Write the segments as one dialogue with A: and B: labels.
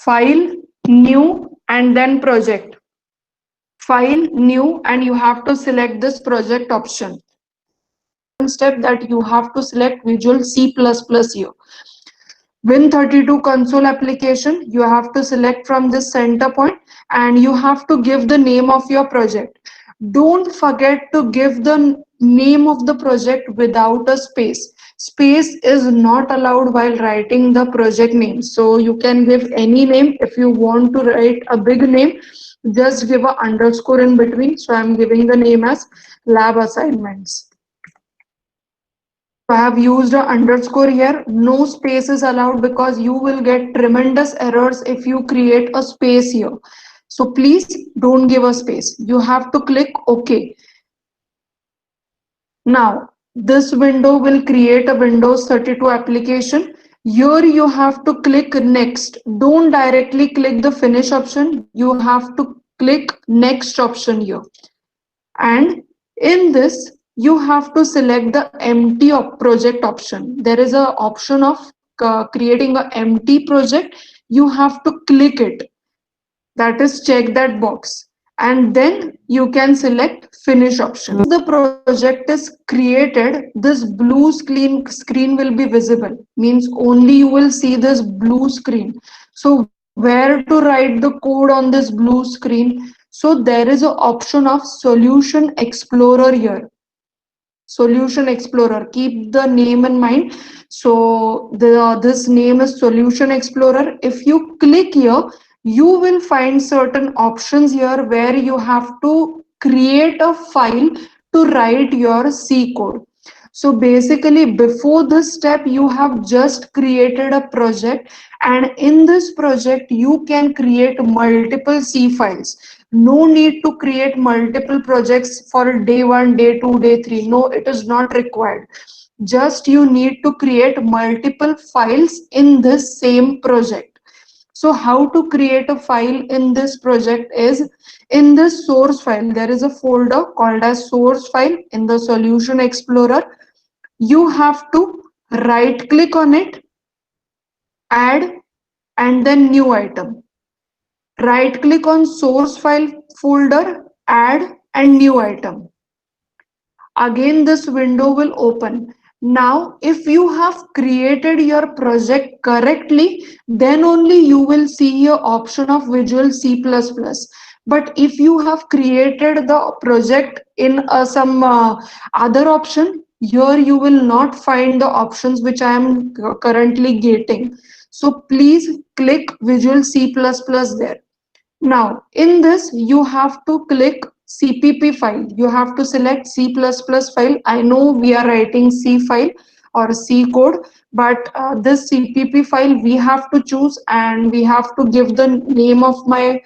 A: file, new, and then project. File, new, and you have to select this project option. Step that you have to select Visual C++ here. Win32 console application, you have to select from this center point and you have to give the name of your project. Don't forget to give the name of the project without a space. Space is not allowed while writing the project name. So you can give any name. If you want to write a big name, just give a underscore in between. So I'm giving the name as lab assignments. I have used an underscore here. No space is allowed because you will get tremendous errors if you create a space here. So please don't give a space. You have to click OK. Now, this window will create a Windows 32 application. Here you have to click next. Don't directly click the finish option. You have to click next option here. And in this, you have to select the empty project option. There is an option of creating an empty project. You have to click it. That is, check that box. And then you can select finish option. Once the project is created, this blue screen will be visible. Means only you will see this blue screen. So where to write the code on this blue screen? So there is an option of Solution Explorer here. Solution Explorer, keep the name in mind. So this name is Solution Explorer. If you click here, you will find certain options here where you have to create a file to write your C code. So basically, before this step, you have just created a project, and in this project, you can create multiple C files. No need to create multiple projects for day 1, day 2, day 3. No, it is not required. Just you need to create multiple files in this same project. So how to create a file in this project is, in this source file, there is a folder called as source file in the Solution Explorer. You have to right click on it, add, and then new item. Right click on source file folder, add, and new item. Again, this window will open. Now, if you have created your project correctly, then only you will see your option of Visual C++. But if you have created the project in some other option, here you will not find the options which I am currently getting. So please click Visual C++ there. Now, in this, you have to click CPP file. You have to select C++ file. I know we are writing C file or C code, but this CPP file we have to choose, and we have to give the name of my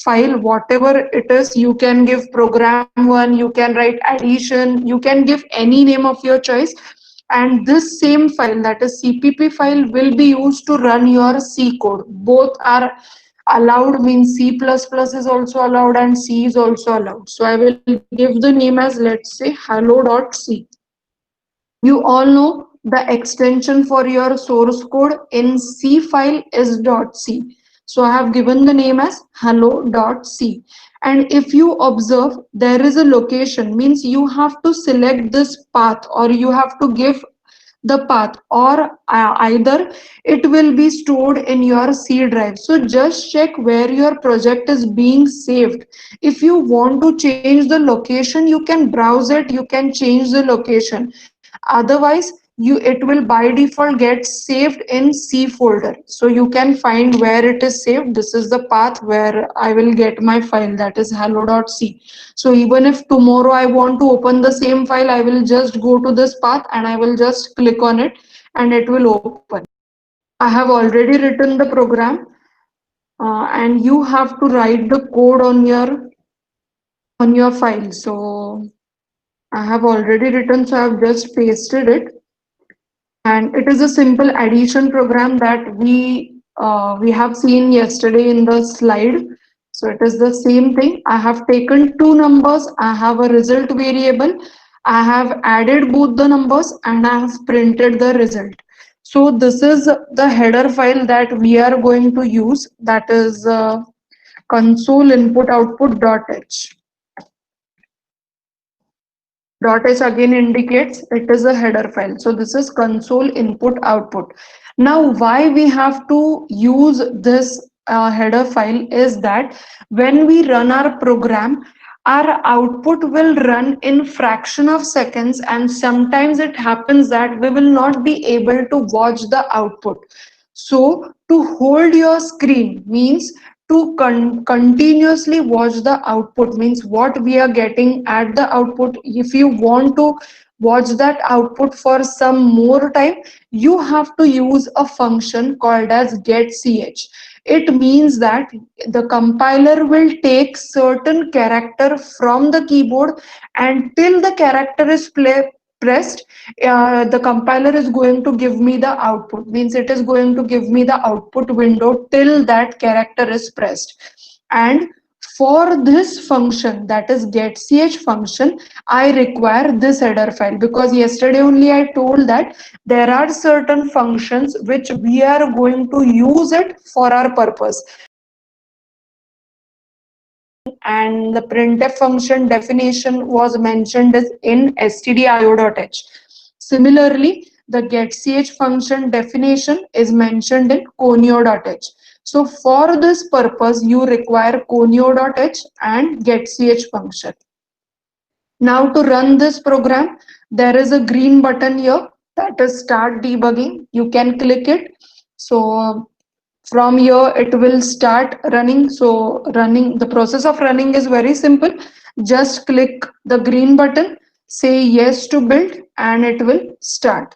A: file, whatever it is. You can give program1, you can write addition, you can give any name of your choice. And this same file, that is CPP file, will be used to run your C code. Both are allowed, means C++ is also allowed and C is also allowed. So I will give the name as, let's say, hello.c. You all know the extension for your source code in C file is .c. So I have given the name as hello.c. And if you observe, there is a location, means you have to select this path, or you have to give the path, or either it will be stored in your C drive. So just check where your project is being saved. If you want to change the location, you can browse it, you can change the location. Otherwise, it will by default get saved in C folder. So you can find where it is saved. This is the path where I will get my file, that is hello.c. So even if tomorrow I want to open the same file, I will just go to this path and I will just click on it and it will open. I have already written the program, and you have to write the code on your file. So I have already written, so I have just pasted it. And it is a simple addition program that we have seen yesterday in the slide. So it is the same thing. I have taken two numbers, I have a result variable, I have added both the numbers, and I have printed the result. So this is the header file that we are going to use, that is console input output dot h. Dot h again indicates it is a header file. So this is console input output. Now why we have to use this header file is that when we run our program, our output will run in fraction of seconds, and sometimes it happens that we will not be able to watch the output. So to hold your screen means to continuously watch the output, means what we are getting at the output. If you want to watch that output for some more time, you have to use a function called as getch. It means that the compiler will take certain character from the keyboard, and till the character is pressed, the compiler is going to give me the output, means it is going to give me the output window till that character is pressed. And for this function, that is getch function, I require this header file, because yesterday only I told that there are certain functions which we are going to use it for our purpose. And the printf function definition was mentioned as in stdio.h. Similarly, the getch function definition is mentioned in conio.h. So for this purpose, you require conio.h and getch function. Now to run this program, there is a green button here, that is start debugging. You can click it. So from here it will start running. So running, the process of running is very simple. Just click the green button, say yes to build, and it will start.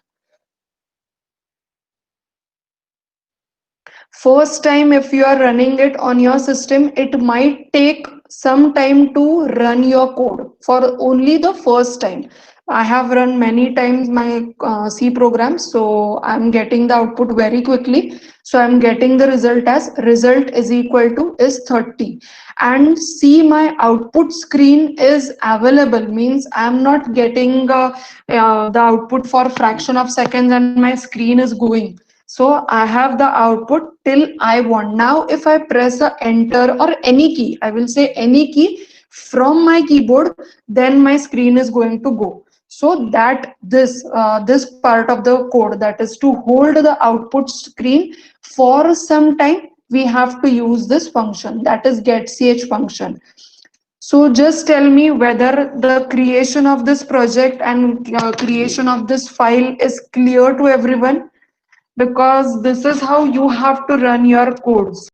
A: First time if you are running it on your system, it might take some time to run your code for only the first time. I have run many times my C programs, so I'm getting the output very quickly. So I'm getting the result as result is equal to is 30, and see my output screen is available, means I'm not getting the output for fraction of seconds and my screen is going. So I have the output till I want. Now if I press a enter or any key, I will say any key from my keyboard, then my screen is going to go. So that this part of the code, that is to hold the output screen for some time, we have to use this function, that is getch function. So just tell me whether the creation of this project and creation of this file is clear to everyone, because this is how you have to run your codes.